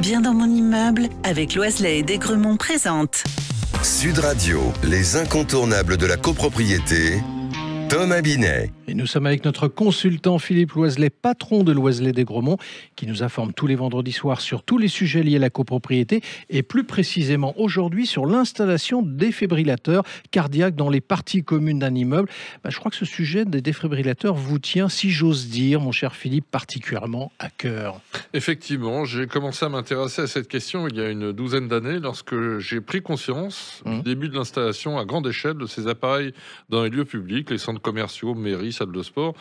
Bien dans mon immeuble, avec Loiselet et Desgremont présente. Sud Radio, les incontournables de la copropriété, Thomas Binet. Et nous sommes avec notre consultant Philippe Loiselet, patron de Loiselet Desgremont, qui nous informe tous les vendredis soirs sur tous les sujets liés à la copropriété et plus précisément aujourd'hui sur l'installation de défibrillateurs cardiaques dans les parties communes d'un immeuble. Je crois que ce sujet des défibrillateurs vous tient, si j'ose dire, mon cher Philippe, particulièrement à cœur. Effectivement, j'ai commencé à m'intéresser à cette question il y a une douzaine d'années lorsque j'ai pris conscience du début de l'installation à grande échelle de ces appareils dans les lieux publics, les centres commerciaux, mairies, salles de sport,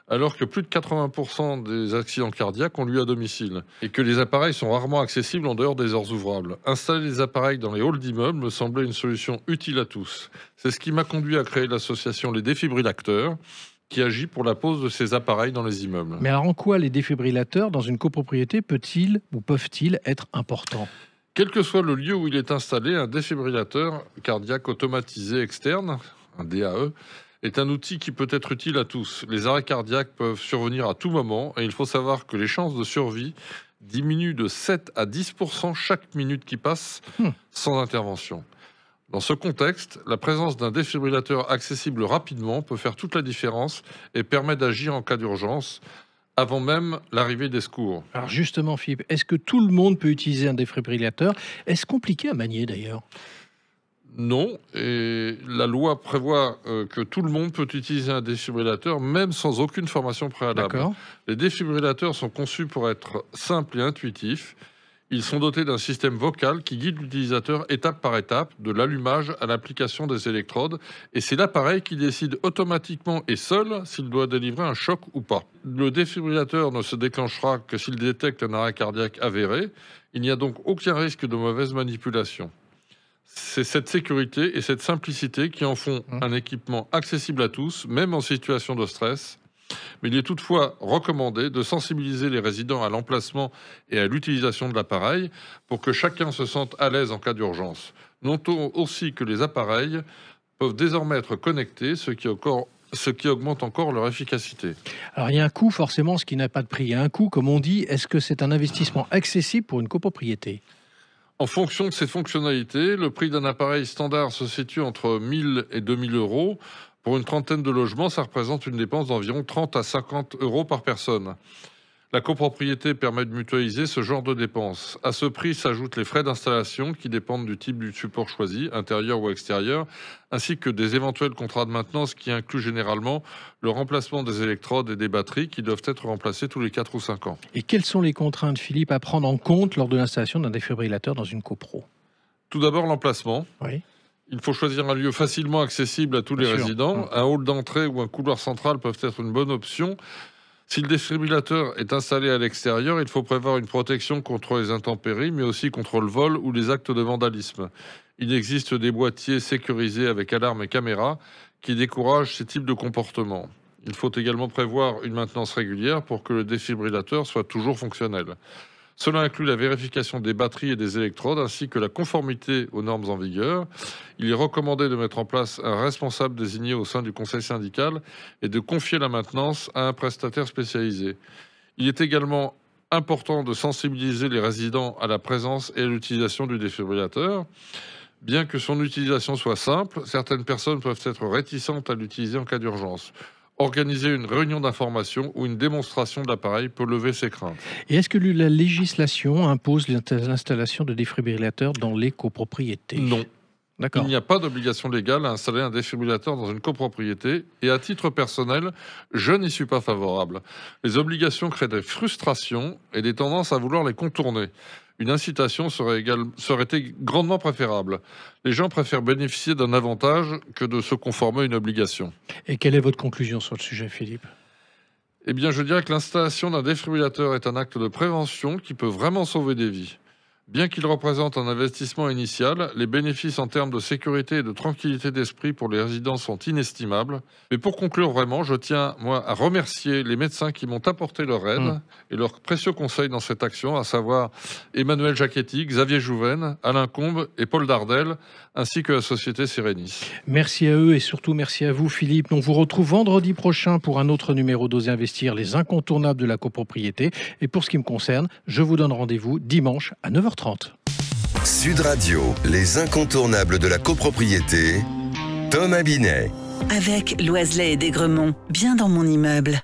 alors que plus de 80% des accidents cardiaques ont lieu à domicile et que les appareils sont rarement accessibles en dehors des heures ouvrables. Installer les appareils dans les halls d'immeubles me semblait une solution utile à tous. C'est ce qui m'a conduit à créer l'association Les Défibrillateurs, qui agit pour la pose de ces appareils dans les immeubles. Mais alors en quoi les défibrillateurs dans une copropriété peuvent-ils être importants ? Quel que soit le lieu où il est installé, un défibrillateur cardiaque automatisé externe, un DAE, est un outil qui peut être utile à tous. Les arrêts cardiaques peuvent survenir à tout moment et il faut savoir que les chances de survie diminuent de 7 à 10% chaque minute qui passe sans intervention. Dans ce contexte, la présence d'un défibrillateur accessible rapidement peut faire toute la différence et permet d'agir en cas d'urgence avant même l'arrivée des secours. Alors justement, Philippe, est-ce que tout le monde peut utiliser un défibrillateur ? Est-ce compliqué à manier d'ailleurs ? Non, et la loi prévoit que tout le monde peut utiliser un défibrillateur, même sans aucune formation préalable. D'accord. Les défibrillateurs sont conçus pour être simples et intuitifs. Ils sont dotés d'un système vocal qui guide l'utilisateur étape par étape, de l'allumage à l'application des électrodes. Et c'est l'appareil qui décide automatiquement et seul s'il doit délivrer un choc ou pas. Le défibrillateur ne se déclenchera que s'il détecte un arrêt cardiaque avéré. Il n'y a donc aucun risque de mauvaise manipulation. C'est cette sécurité et cette simplicité qui en font un équipement accessible à tous, même en situation de stress. Mais il est toutefois recommandé de sensibiliser les résidents à l'emplacement et à l'utilisation de l'appareil pour que chacun se sente à l'aise en cas d'urgence. Notons aussi que les appareils peuvent désormais être connectés, ce qui augmente encore leur efficacité. Alors il y a un coût forcément, ce qui n'a pas de prix. Il y a un coût, comme on dit. Est-ce que c'est un investissement accessible pour une copropriété ? En fonction de ses fonctionnalités, le prix d'un appareil standard se situe entre 1 000 et 2 000 euros. Pour une trentaine de logements, ça représente une dépense d'environ 30 à 50 euros par personne. La copropriété permet de mutualiser ce genre de dépenses. À ce prix s'ajoutent les frais d'installation qui dépendent du type du support choisi, intérieur ou extérieur, ainsi que des éventuels contrats de maintenance qui incluent généralement le remplacement des électrodes et des batteries qui doivent être remplacées tous les 4 ou 5 ans. Et quelles sont les contraintes, Philippe, à prendre en compte lors de l'installation d'un défibrillateur dans une copro ? Tout d'abord, l'emplacement. Oui. Il faut choisir un lieu facilement accessible à tous les résidents. Un hall d'entrée ou un couloir central peuvent être une bonne option. Si le défibrillateur est installé à l'extérieur, il faut prévoir une protection contre les intempéries, mais aussi contre le vol ou les actes de vandalisme. Il existe des boîtiers sécurisés avec alarme et caméra qui découragent ces types de comportements. Il faut également prévoir une maintenance régulière pour que le défibrillateur soit toujours fonctionnel. Cela inclut la vérification des batteries et des électrodes ainsi que la conformité aux normes en vigueur. Il est recommandé de mettre en place un responsable désigné au sein du conseil syndical et de confier la maintenance à un prestataire spécialisé. Il est également important de sensibiliser les résidents à la présence et à l'utilisation du défibrillateur. Bien que son utilisation soit simple, certaines personnes peuvent être réticentes à l'utiliser en cas d'urgence. Organiser une réunion d'information ou une démonstration de l'appareil peut lever ces craintes. Et est-ce que la législation impose l'installation de défibrillateurs dans les copropriétés ? Non. D'accord. Il n'y a pas d'obligation légale à installer un défibrillateur dans une copropriété et à titre personnel, je n'y suis pas favorable. Les obligations créent des frustrations et des tendances à vouloir les contourner. Une incitation serait grandement préférable. Les gens préfèrent bénéficier d'un avantage que de se conformer à une obligation. Et quelle est votre conclusion sur le sujet, Philippe ? Eh bien, je dirais que l'installation d'un défibrillateur est un acte de prévention qui peut vraiment sauver des vies. Bien qu'il représente un investissement initial, les bénéfices en termes de sécurité et de tranquillité d'esprit pour les résidents sont inestimables. Mais pour conclure vraiment, je tiens, moi, à remercier les médecins qui m'ont apporté leur aide et leurs précieux conseils dans cette action, à savoir Emmanuel Jacchetti, Xavier Jouven, Alain Combe et Paul Dardel, ainsi que la société Sérénis. Merci à eux et surtout merci à vous, Philippe. On vous retrouve vendredi prochain pour un autre numéro d'Osez Investir, les incontournables de la copropriété. Et pour ce qui me concerne, je vous donne rendez-vous dimanche à 9h30. Sud Radio, les incontournables de la copropriété, Thomas Binet. Avec Loiselet et Desgremont, bien dans mon immeuble.